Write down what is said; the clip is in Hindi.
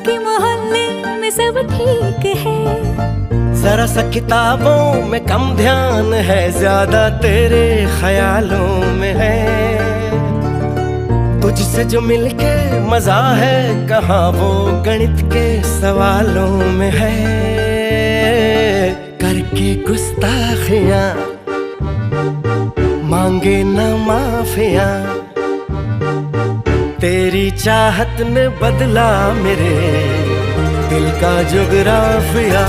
बाकी मोहल्ले में सब ठीक है। जरा सा किताबों में कम ध्यान है, ज्यादा तेरे ख्यालों में है। तुझसे जो मिलके मजा है, कहाँ वो गणित के सवालों में है। करके गुस्ताखियां मांगे न माफियां, तेरी चाहत ने बदला मेरे दिल का जुगराफिया।